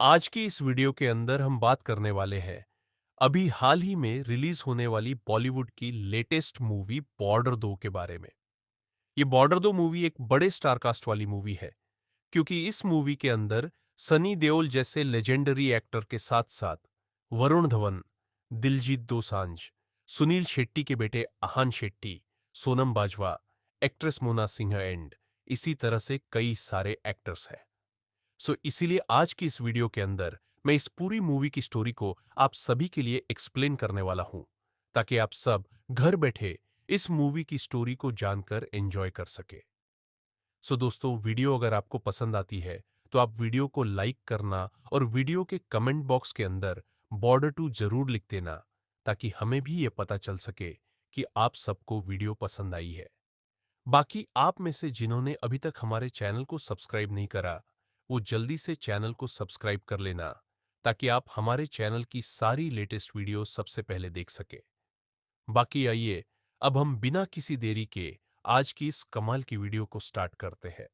आज की इस वीडियो के अंदर हम बात करने वाले हैं अभी हाल ही में रिलीज होने वाली बॉलीवुड की लेटेस्ट मूवी बॉर्डर 2 के बारे में। ये बॉर्डर 2 मूवी एक बड़े स्टार कास्ट वाली मूवी है क्योंकि इस मूवी के अंदर सनी देओल जैसे लेजेंडरी एक्टर के साथ-साथ वरुण धवन, दिलजीत दोसांझ, सुनील शेट्टी के बेटे आहान शेट्टी, सोनम बाजवा, एक्ट्रेस मोना सिंह एंड इसी तरह से कई सारे एक्टर्स हैं। इसीलिए आज की इस वीडियो के अंदर मैं इस पूरी मूवी की स्टोरी को आप सभी के लिए एक्सप्लेन करने वाला हूं ताकि आप सब घर बैठे इस मूवी की स्टोरी को जानकर एंजॉय कर सके। दोस्तों, वीडियो अगर आपको पसंद आती है तो आप वीडियो को लाइक करना और वीडियो के कमेंट बॉक्स के अंदर बॉर्डर 2 जरूर लिख देना ताकि हमें भी ये पता चल सके कि आप सबको वीडियो पसंद आई है। बाकी आप में से जिन्होंने अभी तक हमारे चैनल को सब्सक्राइब नहीं करा, वो जल्दी से चैनल को सब्सक्राइब कर लेना ताकि आप हमारे चैनल की सारी लेटेस्ट वीडियो सबसे पहले देख सके। बाकी आइए अब हम बिना किसी देरी के आज की इस कमाल की वीडियो को स्टार्ट करते हैं।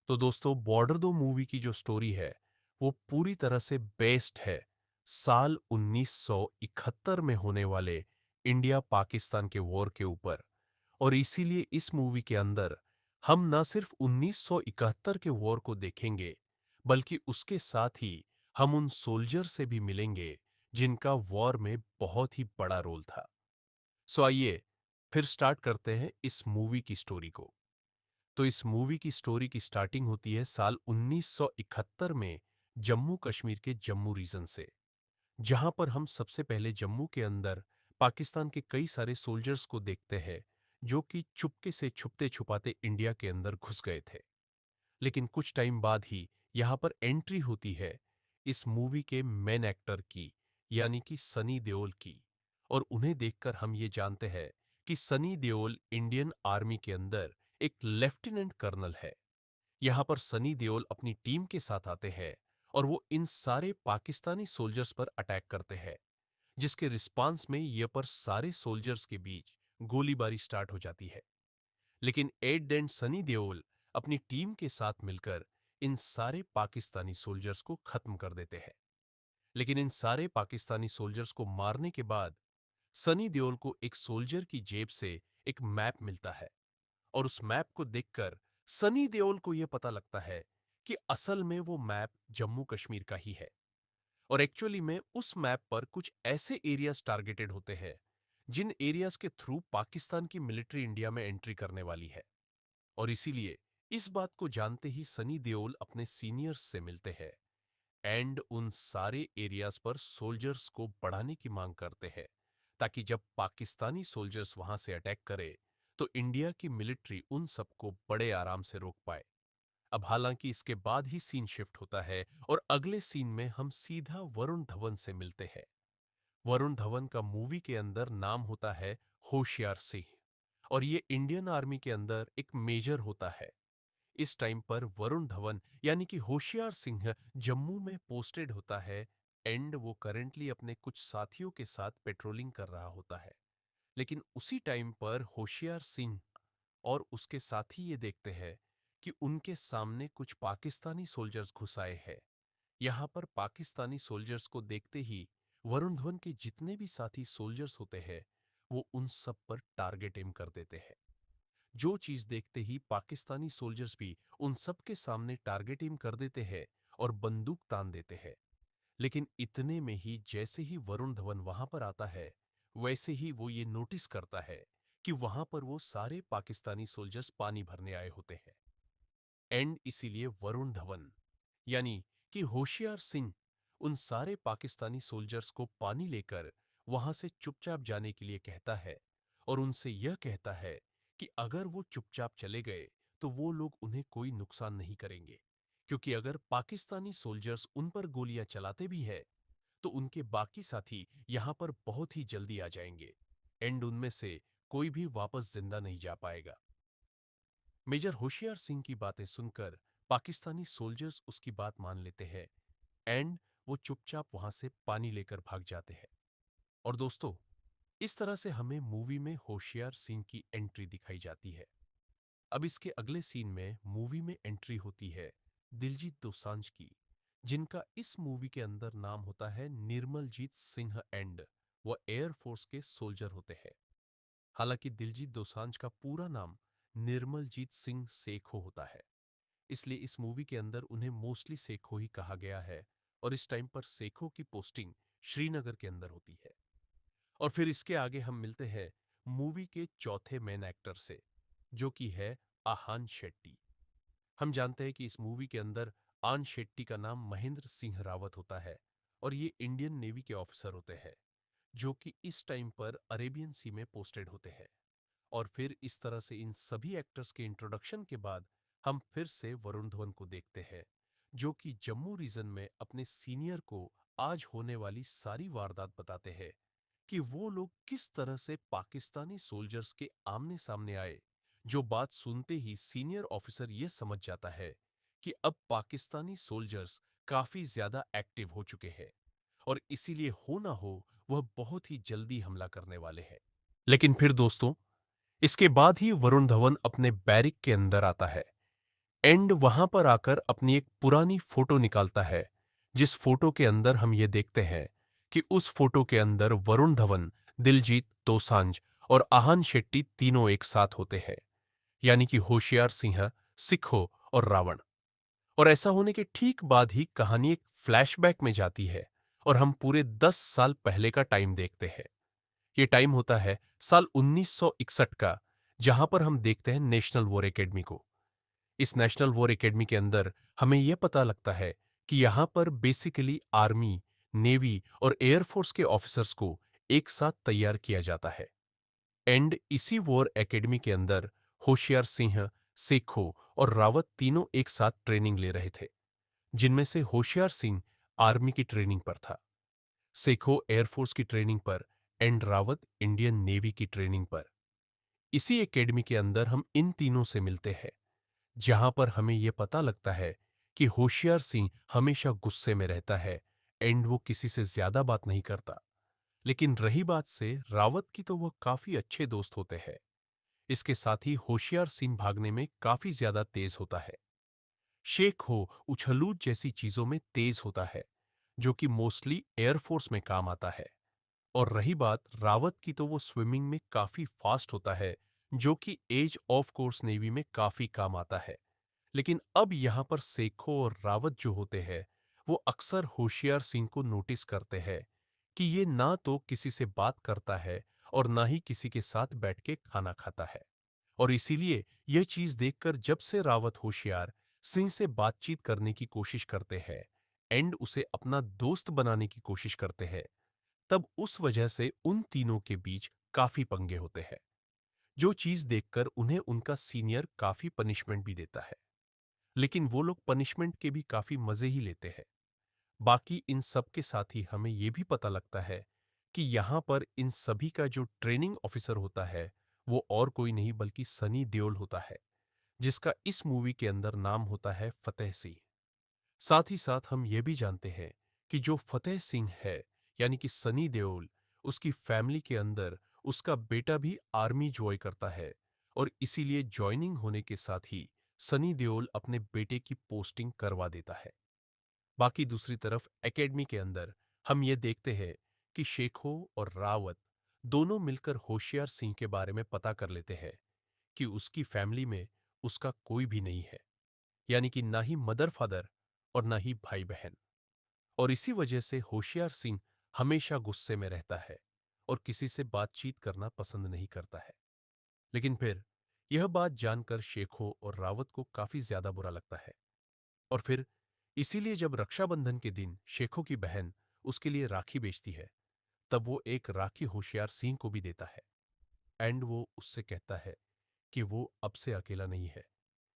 तो दोस्तों, बॉर्डर 2 मूवी की जो स्टोरी है वो पूरी तरह से बेस्ड है साल 1971 में होने वाले इंडिया पाकिस्तान के वॉर के ऊपर। और इसीलिए इस मूवी के अंदर हम न सिर्फ 1971 के वॉर को देखेंगे बल्कि उसके साथ ही हम उन सोल्जर से भी मिलेंगे जिनका वॉर में बहुत ही बड़ा रोल था। आइए फिर स्टार्ट करते हैं इस मूवी की स्टोरी को। तो इस मूवी की स्टोरी की स्टार्टिंग होती है साल 1971 में जम्मू कश्मीर के जम्मू रीजन से, जहां पर हम सबसे पहले जम्मू के अंदर पाकिस्तान के कई सारे सोल्जर्स को देखते हैं जो कि चुपके से छुपते छुपाते इंडिया के अंदर घुस गए थे। लेकिन कुछ टाइम बाद ही यहां पर एंट्री होती है इस मूवी के मेन एक्टर की, यानी कि सनी देओल की। और उन्हें देखकर हम ये जानते हैं कि सनी देओल इंडियन आर्मी के अंदर एक लेफ्टिनेंट कर्नल है। यहां पर सनी देओल अपनी टीम के साथ आते हैं और वो इन सारे पाकिस्तानी सोल्जर्स पर अटैक करते हैं, जिसके रिस्पांस में ये पर सारे सोल्जर्स के बीच गोलीबारी स्टार्ट हो जाती है। लेकिन at the end Sunny Deol अपनी टीम के साथ मिलकर इन सारे पाकिस्तानी सोल्जर्स को खत्म कर देते हैं। लेकिन इन सारे पाकिस्तानी सोल्जर्स को मारने के बाद सनी देओल को एक सोल्जर की जेब से एक मैप मिलता है और उस मैप को देखकर सनी देओल को यह पता लगता है कि असल में वो मैप जम्मू कश्मीर का ही है। और एक्चुअली में उस मैप पर कुछ ऐसे एरियाज टारगेटेड होते हैं जिन एरियाज के थ्रू पाकिस्तान की मिलिट्री इंडिया में एंट्री करने वाली है। और इसीलिए इस बात को जानते ही सनी देओल अपने सीनियर्स से मिलते हैं एंड उन सारे एरियाज पर सोल्जर्स को बढ़ाने की मांग करते हैं ताकि जब पाकिस्तानी सोल्जर्स वहां से अटैक करे तो इंडिया की मिलिट्री उन सबको बड़े आराम से रोक पाए। अब हालांकि इसके बाद ही सीन शिफ्ट होता है और अगले सीन में हम सीधा वरुण धवन से मिलते हैं। वरुण धवन का मूवी के अंदर नाम होता है होशियार सिंह और ये इंडियन आर्मी के अंदर एक मेजर होता है। इस टाइम पर वरुण धवन यानी कि होशियार सिंह जम्मू में पोस्टेड होता है एंड वो करेंटली अपने कुछ साथियों के साथ पेट्रोलिंग कर रहा होता है। लेकिन उसी टाइम पर होशियार सिंह और उसके साथी ये देखते हैं कि उनके सामने कुछ पाकिस्तानी सोल्जर्स घुस आए हैं। यहां पर पाकिस्तानी सोल्जर्स को देखते ही वरुण धवन के जितने भी साथी सोल्जर्स होते हैं वो उन सब पर टारगेट एम कर देते हैं। जो चीज देखते ही पाकिस्तानी सोल्जर्स भी उन सब के सामने टारगेट एम कर देते हैं और बंदूक तान देते हैं। लेकिन इतने में ही जैसे ही वरुण धवन वहां पर आता है वैसे ही वो ये नोटिस करता है कि वहां पर वो सारे पाकिस्तानी सोल्जर्स पानी भरने आए होते हैं। एंड इसीलिए वरुण धवन यानी कि होशियार सिंह उन सारे पाकिस्तानी सोल्जर्स को पानी लेकर वहां से चुपचाप जाने के लिए कहता है और उनसे यह कहता है कि अगर वो चुपचाप चले गए तो वो लोग उन्हें कोई नुकसान नहीं करेंगे, क्योंकि अगर पाकिस्तानी सोल्जर्स उन पर गोलियां चलाते भी है तो उनके बाकी साथी यहां पर बहुत ही जल्दी आ जाएंगे एंड उनमें से कोई भी वापस जिंदा नहीं जा पाएगा। मेजर होशियार सिंह की बातें सुनकर पाकिस्तानी सोल्जर्स उसकी बात मान लेते हैं एंड वो चुपचाप वहां से पानी लेकर भाग जाते हैं। और दोस्तों, इस तरह से हमें मूवी में होशियार सिंह की एंट्री दिखाई जाती है। अब इसके अगले सीन में मूवी में एंट्री होती है दिलजीत दोसांझ की, जिनका इस मूवी के अंदर नाम होता है निर्मलजीत सिंह एंड वो एयरफोर्स के सोल्जर होते हैं। हालांकि दिलजीत दोसांझ का पूरा नाम निर्मलजीत सिंह सेखो होता है, इसलिए इस मूवी के अंदर उन्हें मोस्टली सेखो ही कहा गया है। और इस टाइम पर सेखो की पोस्टिंग श्रीनगर के अंदर होती है। और फिर इसके आगे हम मिलते हैं मूवी के चौथे मेन एक्टर से, जो कि है आहान शेट्टी। हम जानते हैं कि इस मूवी के अंदर आन शेट्टी का नाम महेंद्र सिंह रावत होता है और ये इंडियन नेवी के ऑफिसर होते हैं, जो कि इस टाइम पर अरेबियन सी में पोस्टेड होते हैं। और फिर इस तरह से इन सभी एक्टर्स के इंट्रोडक्शन के बाद हम फिर से वरुण धवन को देखते हैं, जो कि जम्मू रीजन में अपने सीनियर को आज होने वाली सारी वारदात बताते हैं कि वो लोग किस तरह से पाकिस्तानी सोल्जर्स के आमने सामने आए। जो बात सुनते ही सीनियर ऑफिसर ये समझ जाता है कि अब पाकिस्तानी सोल्जर्स काफी ज्यादा एक्टिव हो चुके हैं और इसीलिए हो ना हो वह बहुत ही जल्दी हमला करने वाले हैं। लेकिन फिर दोस्तों, इसके बाद ही वरुण धवन अपने बैरिक के अंदर आता है एंड वहां पर आकर अपनी एक पुरानी फोटो निकालता है, जिस फोटो के अंदर हम ये देखते हैं कि उस फोटो के अंदर वरुण धवन, दिलजीत दोसांझ और आहान शेट्टी तीनों एक साथ होते हैं, यानी कि होशियार सिंह, सिखो और रावण। और ऐसा होने के ठीक बाद ही कहानी एक फ्लैशबैक में जाती है और हम पूरे 10 साल पहले का टाइम देखते हैं। ये टाइम होता है साल 1961 का, जहां पर हम देखते हैं नेशनल वॉर एकेडमी को। इस नेशनल वॉर एकेडमी के अंदर हमें यह पता लगता है कि यहां पर बेसिकली आर्मी, नेवी और एयरफोर्स के ऑफिसर्स को एक साथ तैयार किया जाता है। एंड इसी वॉर एकेडमी के अंदर होशियार सिंह, सेखो और रावत तीनों एक साथ ट्रेनिंग ले रहे थे, जिनमें से होशियार सिंह आर्मी की ट्रेनिंग पर था, सेखो एयरफोर्स की ट्रेनिंग पर एंड रावत इंडियन नेवी की ट्रेनिंग पर। इसी एकेडमी के अंदर हम इन तीनों से मिलते हैं, जहां पर हमें यह पता लगता है कि होशियार सिंह हमेशा गुस्से में रहता है एंड वो किसी से ज्यादा बात नहीं करता। लेकिन रही बात से रावत की, तो वह काफी अच्छे दोस्त होते हैं। इसके साथ ही होशियार सिंह भागने में काफी ज्यादा तेज होता है। शेख हो उछलूत जैसी चीजों में तेज होता है, जो कि मोस्टली एयरफोर्स में काम आता है। और रही बात रावत की, तो वो स्विमिंग में काफी फास्ट होता है, जो कि एज ऑफ कोर्स नेवी में काफी काम आता है। लेकिन अब यहां पर सेखो और रावत जो होते हैं, वो अक्सर होशियार सिंह को नोटिस करते हैं कि ये ना तो किसी से बात करता है और ना ही किसी के साथ बैठ के खाना खाता है। और इसीलिए यह चीज देखकर जब से रावत होशियार सिंह से बातचीत करने की कोशिश करते हैं एंड उसे अपना दोस्त बनाने की कोशिश करते हैं, तब उस वजह से उन तीनों के बीच काफी पंगे होते हैं, जो चीज देखकर उन्हें उनका सीनियर काफी पनिशमेंट भी देता है। लेकिन वो लोग पनिशमेंट के भी काफी मजे ही लेते हैं। बाकी इन सब के साथ ही हमें यह भी पता लगता है कि यहां पर इन सभी का जो ट्रेनिंग ऑफिसर होता है, वो और कोई नहीं बल्कि सनी देओल होता है, जिसका इस मूवी के अंदर नाम होता है फतेह सिंह। साथ ही साथ हम ये भी जानते हैं कि जो फतेह सिंह है, यानी कि सनी देओल, उसकी फैमिली के अंदर उसका बेटा भी आर्मी ज्वाइन करता है और इसीलिए ज्वाइनिंग होने के साथ ही सनी देओल अपने बेटे की पोस्टिंग करवा देता है। बाकी दूसरी तरफ एकेडमी के अंदर हम ये देखते हैं कि शेखो और रावत दोनों मिलकर होशियार सिंह के बारे में पता कर लेते हैं कि उसकी फैमिली में उसका कोई भी नहीं है, यानी कि ना ही मदर फादर और ना ही भाई बहन। और इसी वजह से होशियार सिंह हमेशा गुस्से में रहता है और किसी से बातचीत करना पसंद नहीं करता है। लेकिन फिर यह बात जानकर शेखो और रावत को काफी ज्यादा बुरा लगता है और फिर इसीलिए जब रक्षाबंधन के दिन शेखो की बहन उसके लिए राखी बेचती है, तब वो एक राखी होशियार सिंह को भी देता है एंड वो उससे कहता है कि वो अब से अकेला नहीं है,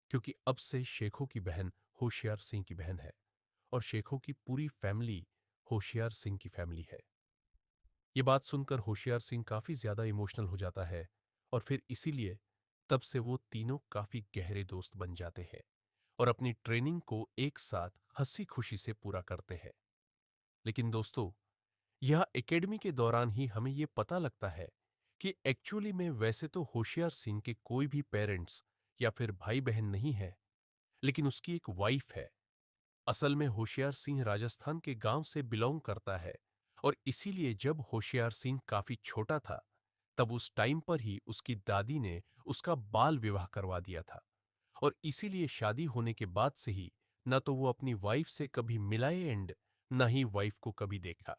क्योंकि अब से शेखो की बहन होशियार सिंह की बहन है और शेखो की पूरी फैमिली होशियार सिंह की फैमिली है। ये बात सुनकर होशियार सिंह काफी ज्यादा इमोशनल हो जाता है और फिर इसीलिए तब से वो तीनों काफी गहरे दोस्त बन जाते हैं और अपनी ट्रेनिंग को एक साथ हंसी खुशी से पूरा करते हैं। लेकिन दोस्तों, यह एकेडमी के दौरान ही हमें यह पता लगता है कि एक्चुअली में वैसे तो होशियार सिंह के कोई भी पेरेंट्स या फिर भाई बहन नहीं है, लेकिन उसकी एक वाइफ है, असल में होशियार सिंह राजस्थान के गांव से बिलोंग करता है और इसीलिए जब होशियार सिंह काफी छोटा था तब उस टाइम पर ही उसकी दादी ने उसका बाल विवाह करवा दिया था और इसीलिए शादी होने के बाद से ही न तो वो अपनी वाइफ से कभी मिलाए एंड न ही वाइफ को कभी देखा।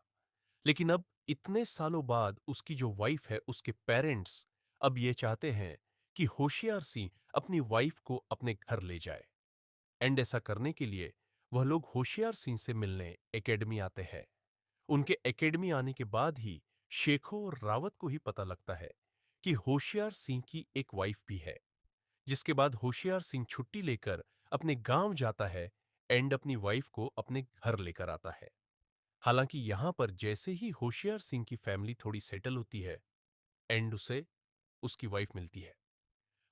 लेकिन अब इतने सालों बाद उसकी जो वाइफ है उसके पेरेंट्स अब ये चाहते हैं कि होशियार सिंह अपनी वाइफ को अपने घर ले जाए एंड ऐसा करने के लिए वह लोग होशियार सिंह से मिलने एकेडमी आते हैं। उनके एकेडमी आने के बाद ही शेखो और रावत को ही पता लगता है कि होशियार सिंह की एक वाइफ भी है। जिसके बाद होशियार सिंह छुट्टी लेकर अपने गांव जाता है एंड अपनी वाइफ को अपने घर लेकर आता है। हालांकि यहां पर जैसे ही होशियार सिंह की फैमिली थोड़ी सेटल होती है एंड उसे उसकी वाइफ मिलती है,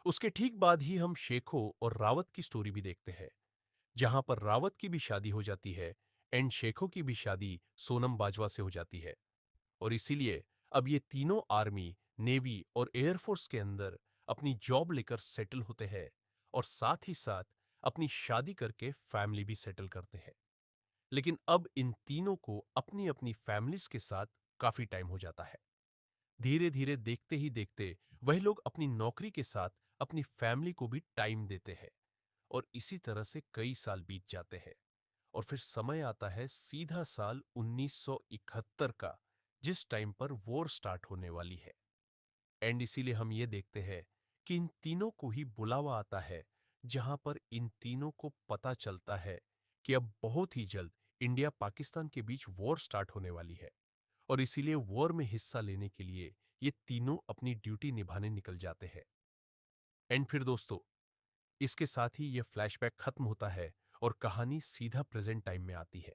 उसके ठीक बाद ही हम शेखो और रावत की स्टोरी भी देखते हैं, जहां पर रावत की भी शादी हो जाती है एंड शेखो की भी शादी सोनम बाजवा से हो जाती है। और इसीलिए अब ये तीनों आर्मी, नेवी और एयरफोर्स के अंदर अपनी जॉब लेकर सेटल होते हैं और साथ ही साथ अपनी शादी करके फैमिली भी सेटल करते हैं। लेकिन अब इन तीनों को अपनी अपनी फैमिलीज के साथ काफी टाइम हो जाता है। धीरे धीरे देखते ही देखते वह लोग अपनी नौकरी के साथ अपनी फैमिली को भी टाइम देते हैं और इसी तरह से कई साल बीत जाते हैं और फिर समय आता है सीधा साल 1971 का, जिस टाइम पर वॉर स्टार्ट होने वाली है। एंड इसीलिए हम ये देखते हैं कि इन तीनों को ही बुलावा आता है, जहां पर इन तीनों को पता चलता है कि अब बहुत ही जल्द इंडिया पाकिस्तान के बीच वॉर स्टार्ट होने वाली है और इसीलिए वॉर में हिस्सा लेने के लिए ये तीनों अपनी ड्यूटी निभाने निकल जाते हैं। एंड फिर दोस्तों, इसके साथ ही यह फ्लैशबैक खत्म होता है और कहानी सीधा प्रेजेंट टाइम में आती है,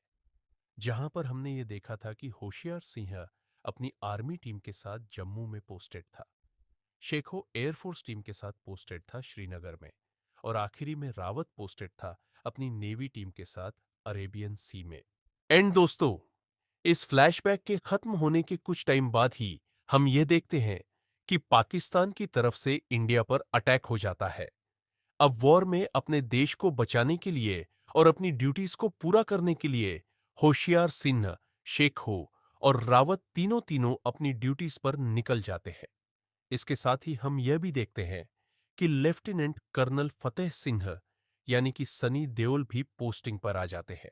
जहां पर हमने ये देखा था कि होशियार सिंह अपनी आर्मी टीम के साथ जम्मू में पोस्टेड था, शेखो एयरफोर्स टीम के साथ पोस्टेड था श्रीनगर में और आखिरी में रावत पोस्टेड था अपनी नेवी टीम के साथ अरेबियन सी में। एंड दोस्तों, इस फ्लैशबैक के खत्म होने के कुछ टाइम बाद ही हम ये देखते हैं कि पाकिस्तान की तरफ से इंडिया पर अटैक हो जाता है। अब वॉर में अपने देश को बचाने के लिए और अपनी ड्यूटीज को पूरा करने के लिए होशियार सिंह, शेखो और रावत तीनों तीनों अपनी ड्यूटीज पर निकल जाते हैं। इसके साथ ही हम यह भी देखते हैं कि लेफ्टिनेंट कर्नल फतेह सिंह यानी कि सनी देओल भी पोस्टिंग पर आ जाते हैं।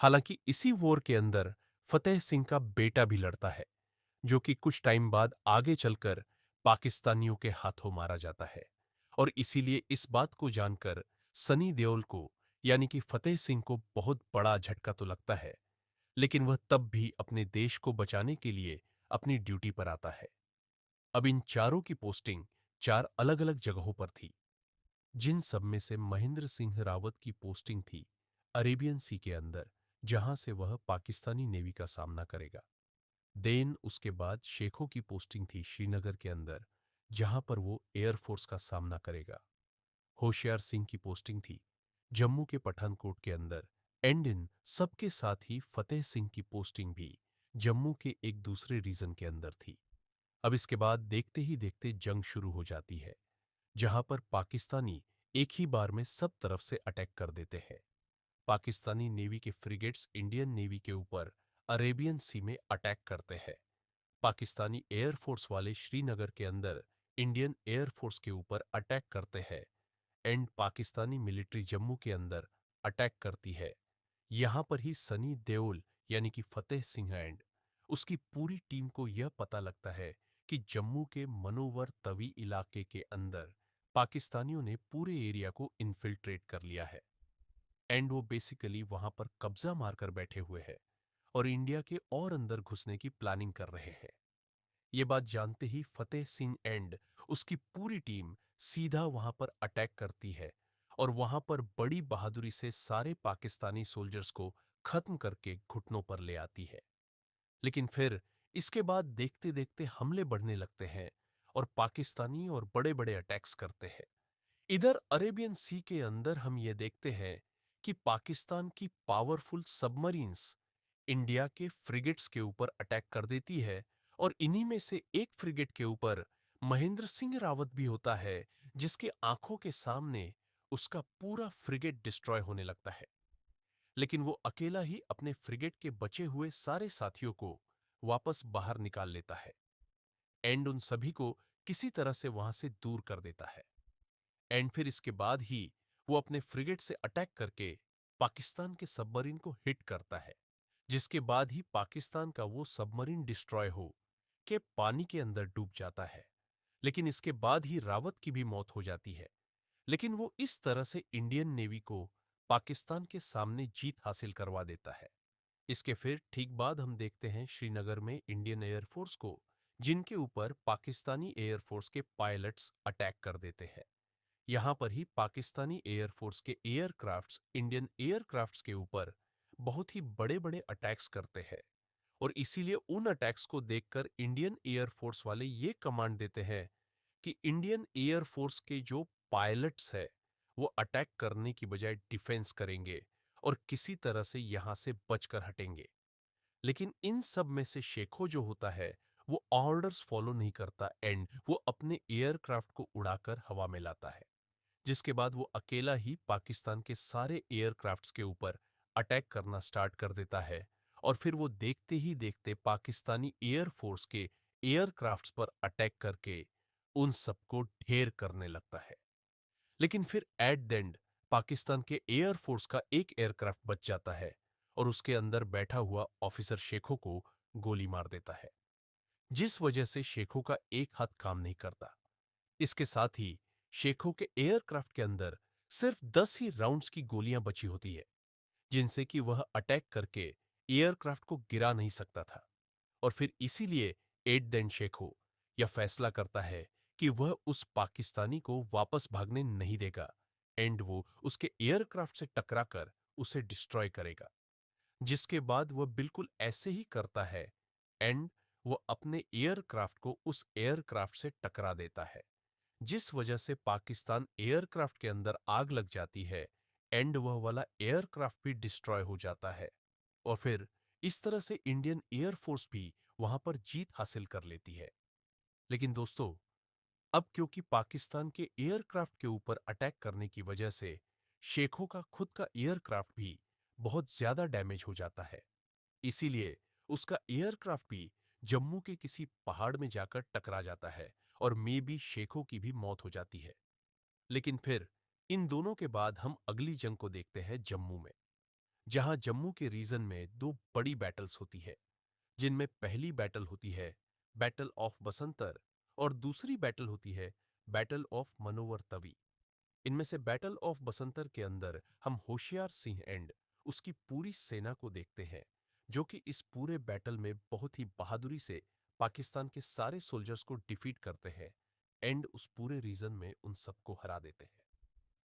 हालांकि इसी वॉर के अंदर फतेह सिंह का बेटा भी लड़ता है, जो कि कुछ टाइम बाद आगे चलकर पाकिस्तानियों के हाथों मारा जाता है और इसीलिए इस बात को जानकर सनी देओल को यानी कि फतेह सिंह को बहुत बड़ा झटका तो लगता है, लेकिन वह तब भी अपने देश को बचाने के लिए अपनी ड्यूटी पर आता है। अब इन चारों की पोस्टिंग चार अलग अलग जगहों पर थी, जिन सब में से महेंद्र सिंह रावत की पोस्टिंग थी अरेबियन सी के अंदर, जहां से वह पाकिस्तानी नेवी का सामना करेगा। देन उसके बाद शेखों की पोस्टिंग थी श्रीनगर के अंदर, जहां पर वो एयरफोर्स का सामना करेगा। होशियार सिंह की पोस्टिंग थी जम्मू के पठानकोट के अंदर एंड इन सबके साथ ही फतेह सिंह की पोस्टिंग भी जम्मू के एक दूसरे रीजन के अंदर थी। अब इसके बाद देखते ही देखते जंग शुरू हो जाती है, जहां पर पाकिस्तानी एक ही बार में सब तरफ से अटैक कर देते हैं। पाकिस्तानी नेवी के फ्रिगेट्स इंडियन नेवी के ऊपर अरेबियन सी में अटैक करते हैं। पाकिस्तानी एयरफोर्स वाले श्रीनगर के अंदर इंडियन एयरफोर्स के ऊपर अटैक करते हैं एंड पाकिस्तानी मिलिट्री जम्मू के अंदर अटैक करती है। यहां पर ही सनी देओल यानी कि फतेह सिंह एंड उसकी पूरी टीम को यह पता लगता है कि जम्मू के मनोवर तवी इलाके के अंदर पाकिस्तानियों ने पूरे एरिया को इन्फिल्ट्रेट कर लिया है एंड वो बेसिकली वहां पर कब्जा मारकर बैठे हुए हैं और इंडिया के और अंदर घुसने की प्लानिंग कर रहे हैं। ये बात जानते ही फतेह सिंह एंड उसकी पूरी टीम सीधा वहां पर अटैक करती है और वहां पर बड़ी बहादुरी से सारे पाकिस्तानी सोल्जर्स को खत्म करके घुटनों पर ले आती है। लेकिन फिर इसके बाद देखते देखते हमले बढ़ने लगते हैं और पाकिस्तानी और बड़े बड़े अटैक्स करते हैं। इधर अरेबियन सी के अंदर हम ये देखते हैं कि पाकिस्तान की पावरफुल सबमरीन्स इंडिया के फ्रिगेट्स के ऊपर अटैक कर देती है और इन्हीं में से एक फ्रिगेट के ऊपर महेंद्र सिंह रावत भी होता है, जिसके आंखों के सामने उसका पूरा फ्रिगेट डिस्ट्रॉय होने लगता है। लेकिन वो अकेला ही अपने फ्रिगेट के बचे हुए सारे साथियों को वापस बाहर निकाल लेता है एंड उन सभी को किसी तरह से वहां से दूर कर देता है। एंड फिर इसके बाद ही वो अपने फ्रिगेट से अटैक करके पाकिस्तान के सबमरीन को हिट करता है, जिसके बाद ही पाकिस्तान का वो सबमरीन डिस्ट्रॉय हो के पानी के अंदर डूब जाता है। लेकिन इसके बाद ही रावत की भी मौत हो जाती है। लेकिन वो इस तरह से इंडियन नेवी को पाकिस्तान के सामने जीत हासिल करवा देता है। इसके फिर ठीक बाद हम देखते हैं श्रीनगर में इंडियन एयरफोर्स को, जिनके ऊपर पाकिस्तानी एयरफोर्स के पायलट्स अटैक कर देते हैं। यहां पर ही पाकिस्तानी एयरफोर्स के एयरक्राफ्ट्स इंडियन एयरक्राफ्ट्स के ऊपर बहुत ही बड़े बड़े अटैक्स करते हैं और इसीलिए उन अटैक्स को देखकर इंडियन एयरफोर्स वाले ये कमांड देते हैं कि इंडियन एयरफोर्स के जो पायलट्स है वो अटैक करने की बजाय डिफेंस करेंगे और किसी तरह से यहां से बचकर हटेंगे। लेकिन इन सब में से शेखो जो होता है वो ऑर्डर्स फॉलो नहीं करता एंड वो अपने एयरक्राफ्ट को उड़ाकर हवा में लाता है, जिसके बाद वो अकेला ही पाकिस्तान के सारे एयरक्राफ्ट्स के ऊपर अटैक करना स्टार्ट कर देता है और फिर वो देखते ही देखते पाकिस्तानी एयरफोर्स के एयरक्राफ्ट्स पर अटैक करके उन सबको ढेर करने लगता है। लेकिन फिर एट द एंड पाकिस्तान के एयरफोर्स का एक एयरक्राफ्ट बच जाता है और उसके अंदर बैठा हुआ ऑफिसर शेखों को गोली मार देता है, जिस वजह से शेखों का एक हाथ काम नहीं करता। इसके साथ ही शेखों के एयरक्राफ्ट के अंदर सिर्फ 10 ही राउंड्स की गोलियां बची होती है, जिनसे कि वह अटैक करके एयरक्राफ्ट को गिरा नहीं सकता था। और फिर इसीलिए एट देन शेखो यह फैसला करता है कि वह उस पाकिस्तानी को वापस भागने नहीं देगा एंड वो उसके एयरक्राफ्ट से टकराकर उसे डिस्ट्रॉय करेगा, जिसके बाद वह बिल्कुल ऐसे ही करता है एंड वो अपने एयरक्राफ्ट को उस एयरक्राफ्ट से टकरा देता है, जिस वजह से पाकिस्तान एयरक्राफ्ट के अंदर आग लग जाती है एंड वह वाला एयरक्राफ्ट भी डिस्ट्रॉय हो जाता है। और फिर इस तरह से इंडियन एयरफोर्स भी वहां पर जीत हासिल कर लेती है। लेकिन दोस्तों, अब क्योंकि पाकिस्तान के एयरक्राफ्ट के ऊपर अटैक करने की वजह से शेखों का खुद का एयरक्राफ्ट भी बहुत ज्यादा डैमेज हो जाता है, इसीलिए उसका एयरक्राफ्ट भी जम्मू के किसी पहाड़ में जाकर टकरा जाता है और मे बी शेखों की भी मौत हो जाती है। लेकिन फिर इन दोनों के बाद हम अगली जंग को देखते हैं जम्मू में, जहां जम्मू के रीजन में दो बड़ी बैटल्स होती है, जिनमें पहली बैटल होती है बैटल ऑफ बसंतर और दूसरी बैटल होती है बैटल ऑफ मनोवर तवी। इनमें से बैटल ऑफ बसंतर के अंदर हम होशियार सिंह एंड उसकी पूरी सेना को देखते हैं, जो कि इस पूरे बैटल में बहुत ही बहादुरी से पाकिस्तान के सारे सोल्जर्स को डिफीट करते हैं एंड उस पूरे रीजन में उन सबको हरा देते हैं।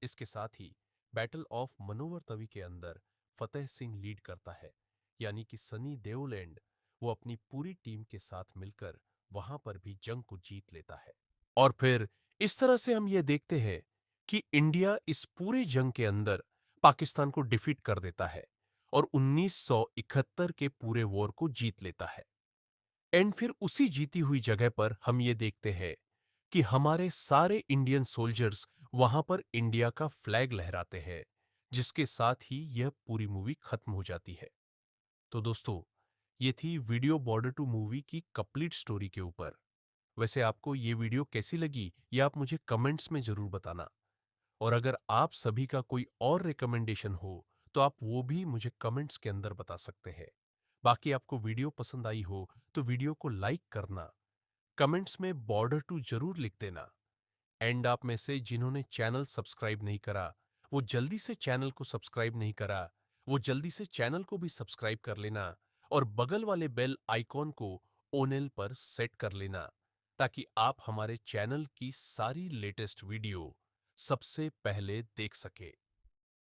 इसके साथ ही बैटल ऑफ मनोवर तवी के अंदर फतेह सिंह लीड करता है, यानी कि सनी देओल एंड वो अपनी पूरी टीम के साथ मिलकर वहां पर भी जंग को जीत लेता है। और फिर इस तरह से हम ये देखते हैं कि इंडिया इस पूरे जंग के अंदर पाकिस्तान को डिफीट कर देता है और 1971 के पूरे वॉर को जीत लेता है। एंड फिर उसी जीती हुई जगह पर हम ये देखते हैं कि हमारे सारे इंडियन सोल्जर्स वहां पर इंडिया का फ्लैग लहराते हैं, जिसके साथ ही यह पूरी मूवी खत्म हो जाती है। तो दोस्तों, ये थी वीडियो बॉर्डर टू मूवी की कंप्लीट स्टोरी के ऊपर। वैसे आपको ये वीडियो कैसी लगी ये आप मुझे कमेंट्स में जरूर बताना, और अगर आप सभी का कोई और रिकमेंडेशन हो तो आप वो भी मुझे कमेंट्स के अंदर बता सकते हैं। बाकी आपको वीडियो पसंद आई हो तो वीडियो को लाइक करना, कमेंट्स में बॉर्डर टू जरूर लिख देना एंड आप में से जिन्होंने चैनल सब्सक्राइब नहीं करा वो जल्दी से चैनल को सब्सक्राइब नहीं करा, वो जल्दी से चैनल को भी सब्सक्राइब कर लेना और बगल वाले बेल आइकॉन को ओनेल पर सेट कर लेना, ताकि आप हमारे चैनल की सारी लेटेस्ट वीडियो सबसे पहले देख सके।